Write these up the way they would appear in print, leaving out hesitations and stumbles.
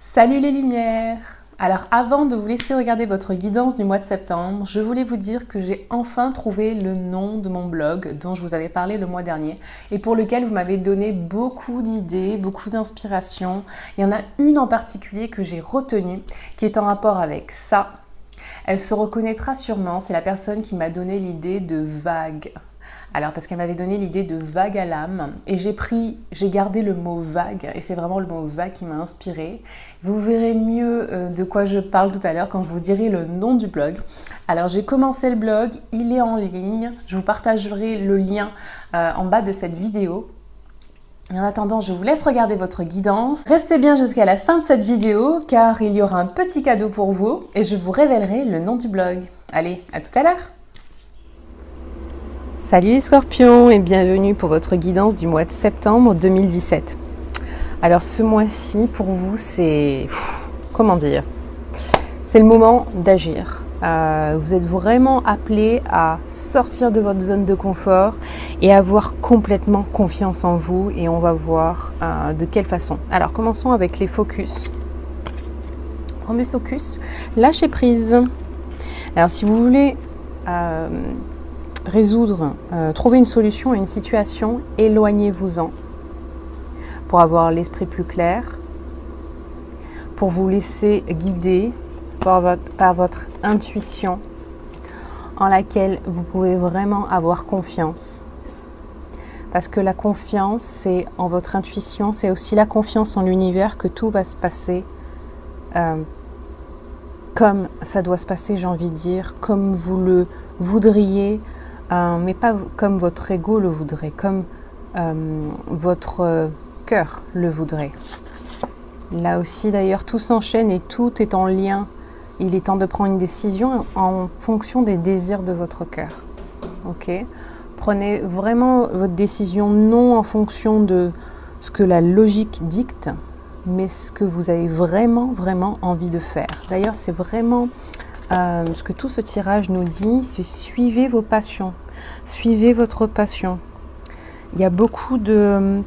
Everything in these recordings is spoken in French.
Salut les lumières! Alors avant de vous laisser regarder votre guidance du mois de septembre, je voulais vous dire que j'ai enfin trouvé le nom de mon blog dont je vous avais parlé le mois dernier et pour lequel vous m'avez donné beaucoup d'idées, beaucoup d'inspiration. Il y en a une en particulier que j'ai retenue qui est en rapport avec ça. Elle se reconnaîtra sûrement, c'est la personne qui m'a donné l'idée de vague. Alors parce qu'elle m'avait donné l'idée de vague à l'âme et j'ai gardé le mot vague et c'est vraiment le mot vague qui m'a inspirée. Vous verrez mieux de quoi je parle tout à l'heure quand je vous dirai le nom du blog. Alors j'ai commencé le blog, il est en ligne, je vous partagerai le lien en bas de cette vidéo. Et en attendant, je vous laisse regarder votre guidance. Restez bien jusqu'à la fin de cette vidéo car il y aura un petit cadeau pour vous et je vous révélerai le nom du blog. Allez, à tout à l'heure! Salut les scorpions et bienvenue pour votre guidance du mois de septembre 2017. Alors ce mois-ci pour vous c'est... comment dire? C'est le moment d'agir. Vous êtes vraiment appelés à sortir de votre zone de confort et avoir complètement confiance en vous et on va voir de quelle façon. Alors commençons avec les focus. Premier focus, lâcher prise. Alors si vous voulez... résoudre, trouver une solution à une situation, éloignez-vous-en pour avoir l'esprit plus clair, pour vous laisser guider par votre intuition en laquelle vous pouvez vraiment avoir confiance. Parce que la confiance, c'est en votre intuition, c'est aussi la confiance en l'univers que tout va se passer comme ça doit se passer, j'ai envie de dire, comme vous le voudriez, mais pas comme votre ego le voudrait, comme votre cœur le voudrait. Là aussi d'ailleurs, tout s'enchaîne et tout est en lien. Il est temps de prendre une décision en fonction des désirs de votre cœur. Ok ? Prenez vraiment votre décision non en fonction de ce que la logique dicte, mais ce que vous avez vraiment envie de faire. D'ailleurs, c'est vraiment... ce que tout ce tirage nous dit, c'est suivez vos passions, suivez votre passion. Il y a beaucoup de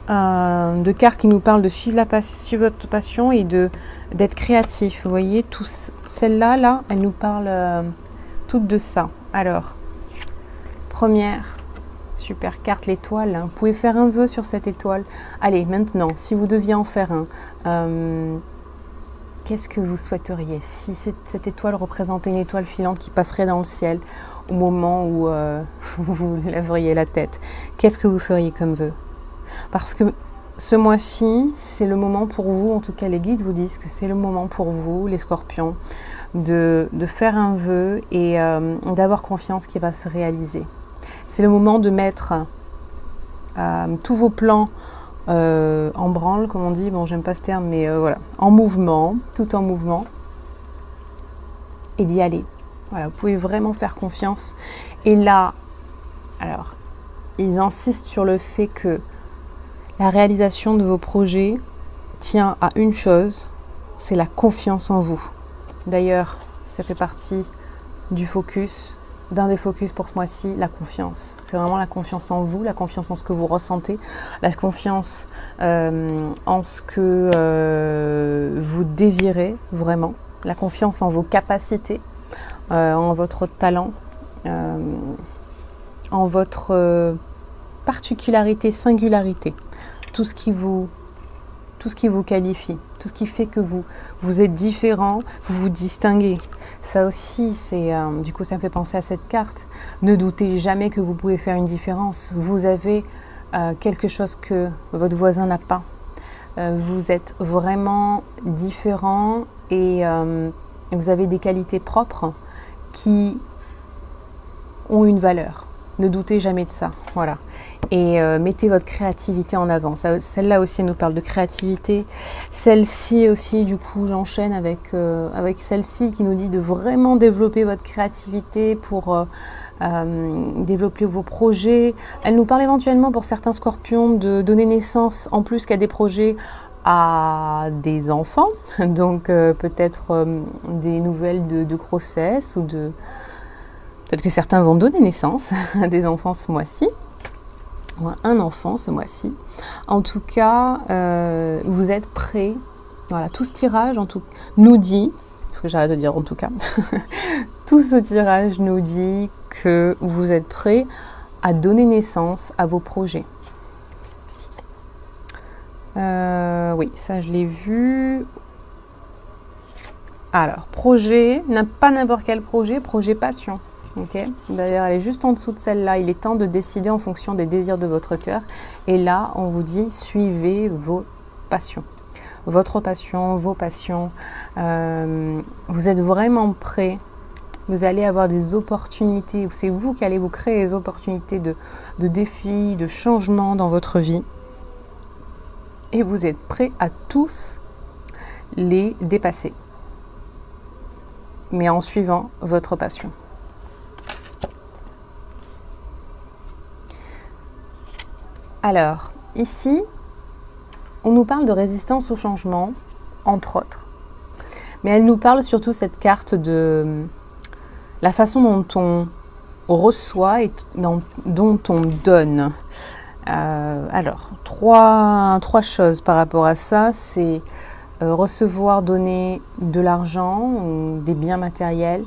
cartes qui nous parlent de suivre votre passion et d'être créatif. Vous voyez, celles-là, elles nous parlent toutes de ça. Alors, première super carte, l'étoile. Vous pouvez faire un vœu sur cette étoile. Allez, maintenant, si vous deviez en faire un... qu'est-ce que vous souhaiteriez? Si cette étoile représentait une étoile filante qui passerait dans le ciel au moment où vous lèveriez la tête, qu'est-ce que vous feriez comme vœu? Parce que ce mois-ci, c'est le moment pour vous, en tout cas les guides vous disent que c'est le moment pour vous, les scorpions, de faire un vœu et d'avoir confiance qu'il va se réaliser. C'est le moment de mettre tous vos plans en branle, comme on dit, bon j'aime pas ce terme, mais voilà, en mouvement, tout en mouvement, et d'y aller. Voilà, vous pouvez vraiment faire confiance. Et là, alors, ils insistent sur le fait que la réalisation de vos projets tient à une chose, c'est la confiance en vous. D'ailleurs, ça fait partie du focus, d'un des focus pour ce mois-ci, la confiance. C'est vraiment la confiance en vous, la confiance en ce que vous ressentez, la confiance en ce que vous désirez vraiment, la confiance en vos capacités, en votre talent, en votre particularité, singularité, tout ce qui vous qualifie, tout ce qui fait que vous êtes différent, vous vous distinguez. Ça aussi, du coup, ça me fait penser à cette carte. Ne doutez jamais que vous pouvez faire une différence. Vous avez quelque chose que votre voisin n'a pas. Vous êtes vraiment différent et vous avez des qualités propres qui ont une valeur. Ne doutez jamais de ça. Voilà. Et mettez votre créativité en avant. Celle-là aussi, elle nous parle de créativité. Celle-ci aussi, du coup, j'enchaîne avec celle-ci qui nous dit de vraiment développer votre créativité pour développer vos projets. Elle nous parle éventuellement pour certains scorpions de donner naissance, en plus qu'à des projets, à des enfants. Donc peut-être des nouvelles de grossesse ou de... Peut-être que certains vont donner naissance à des enfants ce mois-ci. ou un enfant ce mois-ci. En tout cas, vous êtes prêts. Voilà, tout ce tirage nous dit, parce que j'arrête de dire en tout cas, tout ce tirage nous dit que vous êtes prêts à donner naissance à vos projets. Oui, ça je l'ai vu. Alors, projet, pas n'importe quel projet, projet passion. Okay. D'ailleurs, elle est juste en dessous de celle-là. Il est temps de décider en fonction des désirs de votre cœur. Et là, on vous dit, suivez vos passions. Votre passion, vos passions. Vous êtes vraiment prêts. Vous allez avoir des opportunités. C'est vous qui allez vous créer des opportunités de défis, de changements dans votre vie. Et vous êtes prêts à tous les dépasser. Mais en suivant votre passion. Alors, ici, on nous parle de résistance au changement, entre autres. Mais elle nous parle surtout cette carte de la façon dont on reçoit et dont on donne. Alors, trois choses par rapport à ça, c'est recevoir, donner de l'argent, des biens matériels.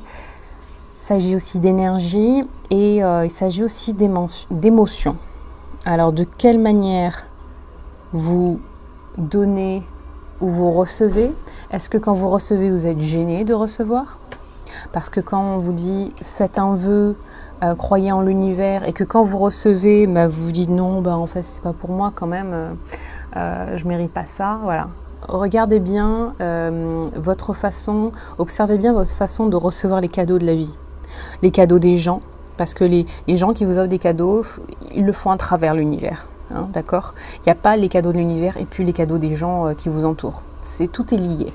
Il s'agit aussi d'énergie et il s'agit aussi d'émotions. Alors, de quelle manière vous donnez ou vous recevez? Est-ce que quand vous recevez, vous êtes gêné de recevoir? Parce que quand on vous dit « faites un vœu, croyez en l'univers » et que quand vous recevez, bah, vous vous dites « non, bah, en fait, c'est pas pour moi quand même, je mérite pas ça », voilà. Regardez bien votre façon, observez bien votre façon de recevoir les cadeaux de la vie, les cadeaux des gens. Parce que les gens qui vous offrent des cadeaux, ils le font à travers l'univers, hein, d'accord? Il n'y a pas les cadeaux de l'univers et puis les cadeaux des gens qui vous entourent. Tout est lié.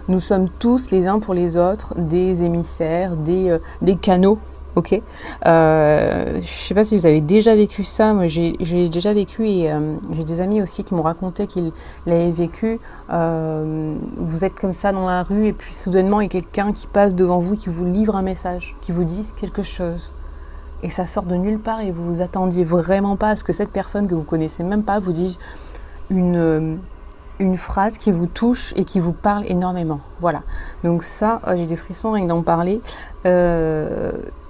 Nous sommes tous les uns pour les autres des émissaires, des canaux, ok? Je ne sais pas si vous avez déjà vécu ça, moi j'ai déjà vécu et j'ai des amis aussi qui m'ont raconté qu'ils l'avaient vécu. Vous êtes comme ça dans la rue et puis soudainement il y a quelqu'un qui passe devant vous et qui vous livre un message, qui vous dit quelque chose. Et ça sort de nulle part et vous vous attendiez vraiment pas à ce que cette personne que vous connaissez même pas vous dise une phrase qui vous touche et qui vous parle énormément. Voilà. Donc ça, j'ai des frissons rien que d'en parler.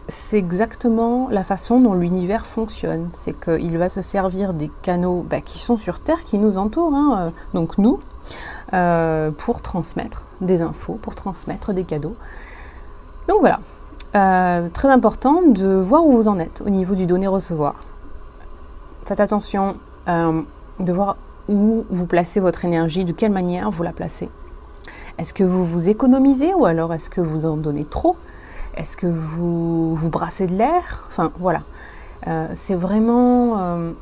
C'est exactement la façon dont l'univers fonctionne. C'est qu'il va se servir des canaux qui sont sur Terre, qui nous entourent, hein, donc nous, pour transmettre des infos, pour transmettre des cadeaux. Donc voilà. Très important de voir où vous en êtes au niveau du donner-recevoir. Faites attention de voir où vous placez votre énergie, de quelle manière vous la placez. Est-ce que vous vous économisez ou alors est-ce que vous en donnez trop? Est-ce que vous brassez de l'air? Enfin, voilà. C'est vraiment...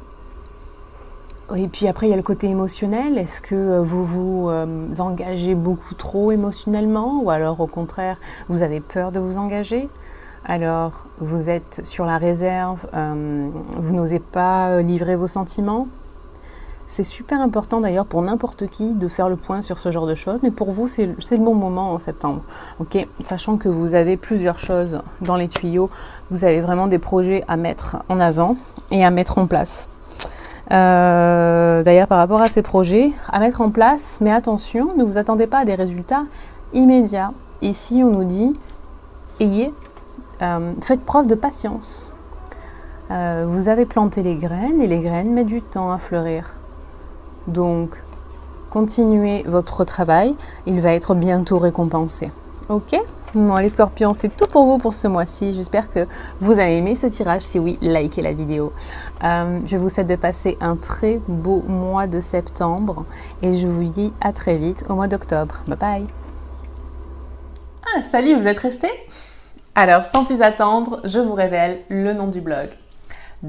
Et puis après, il y a le côté émotionnel. Est-ce que vous vous engagez beaucoup trop émotionnellement? Ou alors, au contraire, vous avez peur de vous engager? Alors, vous êtes sur la réserve, vous n'osez pas livrer vos sentiments? C'est super important d'ailleurs pour n'importe qui de faire le point sur ce genre de choses, mais pour vous, c'est le bon moment en septembre. Ok, sachant que vous avez plusieurs choses dans les tuyaux, vous avez vraiment des projets à mettre en avant et à mettre en place. D'ailleurs, par rapport à ces projets, à mettre en place, mais attention, ne vous attendez pas à des résultats immédiats. Ici, on nous dit, faites preuve de patience. Vous avez planté les graines et les graines mettent du temps à fleurir. Donc, continuez votre travail, il va être bientôt récompensé. Ok? Bon, les scorpions, c'est tout pour vous pour ce mois-ci. J'espère que vous avez aimé ce tirage. Si oui, likez la vidéo. Je vous souhaite de passer un très beau mois de septembre et je vous dis à très vite au mois d'octobre. Bye bye! Ah, salut, vous êtes restés? Alors, sans plus attendre, je vous révèle le nom du blog.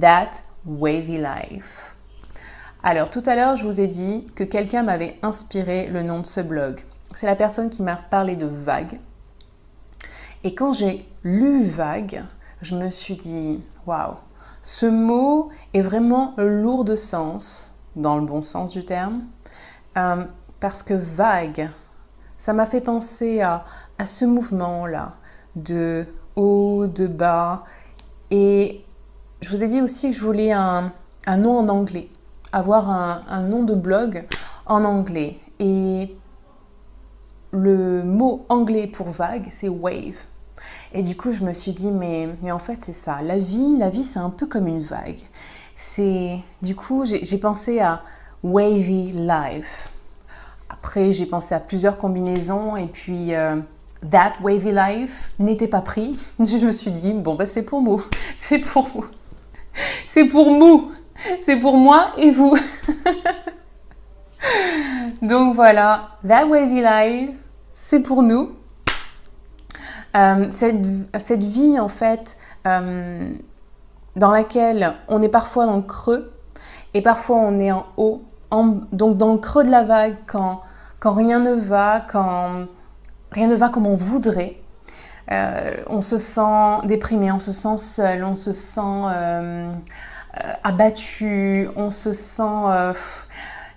That Wavy Life. Alors, tout à l'heure, je vous ai dit que quelqu'un m'avait inspiré le nom de ce blog. C'est la personne qui m'a parlé de vague. Et quand j'ai lu vague, je me suis dit, waouh, ce mot est vraiment lourd de sens, dans le bon sens du terme, parce que vague, ça m'a fait penser à ce mouvement-là, de haut, de bas. Et je vous ai dit aussi que je voulais un nom en anglais, avoir un nom de blog en anglais. Et le mot anglais pour vague, c'est wave. Et du coup, je me suis dit, mais en fait, c'est ça. La vie, c'est un peu comme une vague. Du coup, j'ai pensé à wavy life. Après, j'ai pensé à plusieurs combinaisons et puis that wavy life n'était pas pris. Je me suis dit, bon, bah, c'est pour moi. C'est pour vous. C'est pour nous. C'est pour moi et vous. Donc voilà, that wavy life, c'est pour nous. Cette vie, en fait, dans laquelle on est parfois dans le creux et parfois on est en haut. Donc dans le creux de la vague, quand rien ne va, quand rien ne va comme on voudrait, on se sent déprimé, on se sent seul, on se sent abattu, on se sent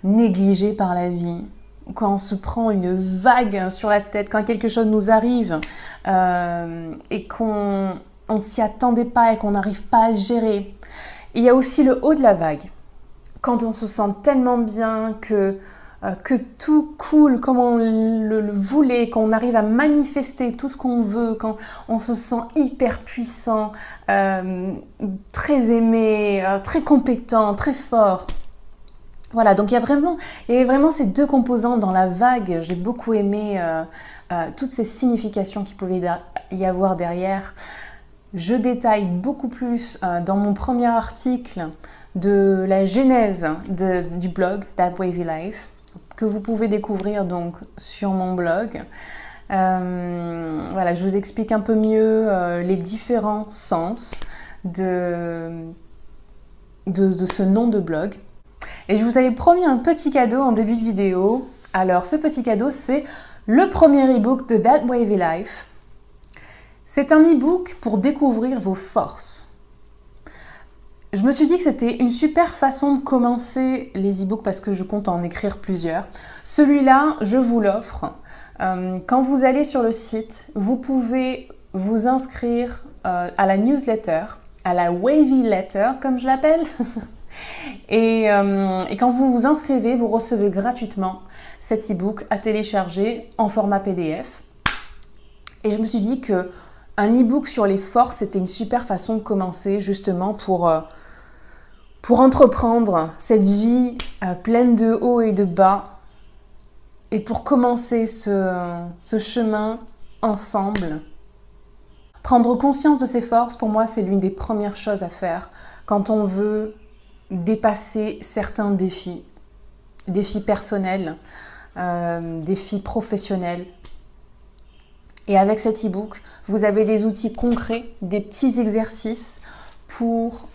négligé par la vie. Quand on se prend une vague sur la tête, quand quelque chose nous arrive et qu'on ne s'y attendait pas et qu'on n'arrive pas à le gérer. Il y a aussi le haut de la vague. Quand on se sent tellement bien que tout coule comme on le voulait, qu'on arrive à manifester tout ce qu'on veut, quand on se sent hyper puissant, très aimé, très compétent, très fort. Voilà, donc il y avait vraiment ces deux composantes dans la vague. J'ai beaucoup aimé toutes ces significations qu'il pouvait y avoir derrière. Je détaille beaucoup plus dans mon premier article de la genèse du blog That Wavy Life, que vous pouvez découvrir donc sur mon blog. Voilà, je vous explique un peu mieux les différents sens de ce nom de blog. Et je vous avais promis un petit cadeau en début de vidéo. Alors, ce petit cadeau, c'est le premier e-book de That Wavy Life. C'est un e-book pour découvrir vos forces. Je me suis dit que c'était une super façon de commencer les e-books parce que je compte en écrire plusieurs. Celui-là, je vous l'offre. Quand vous allez sur le site, vous pouvez vous inscrire à la newsletter, à la Wavy Letter, comme je l'appelle. Et quand vous vous inscrivez, vous recevez gratuitement cet e-book à télécharger en format PDF. Et je me suis dit qu'un e-book sur les forces, c'était une super façon de commencer justement pour entreprendre cette vie pleine de hauts et de bas. Et pour commencer ce chemin ensemble. Prendre conscience de ses forces, pour moi, c'est l'une des premières choses à faire quand on veut dépasser certains défis personnels, défis professionnels. Et avec cet e-book, vous avez des outils concrets, des petits exercices pour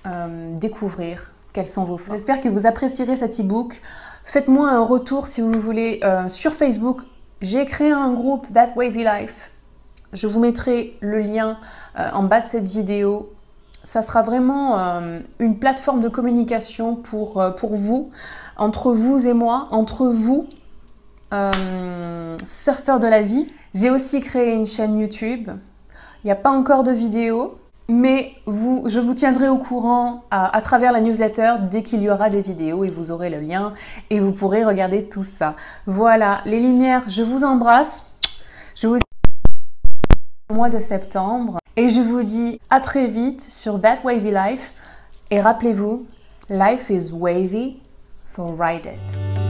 découvrir quels sont vos forces. J'espère que vous apprécierez cet e-book. Faites-moi un retour si vous voulez sur Facebook. J'ai créé un groupe That Wavy Life. Je vous mettrai le lien en bas de cette vidéo. Ça sera vraiment une plateforme de communication pour vous, entre vous et moi, entre vous, surfeurs de la vie. J'ai aussi créé une chaîne YouTube. Il n'y a pas encore de vidéo, mais je vous tiendrai au courant à travers la newsletter dès qu'il y aura des vidéos et vous aurez le lien et vous pourrez regarder tout ça. Voilà, les lumières, je vous embrasse. Je vous au mois de septembre. Et je vous dis à très vite sur That Wavy Life. Et rappelez-vous, life is wavy, so ride it.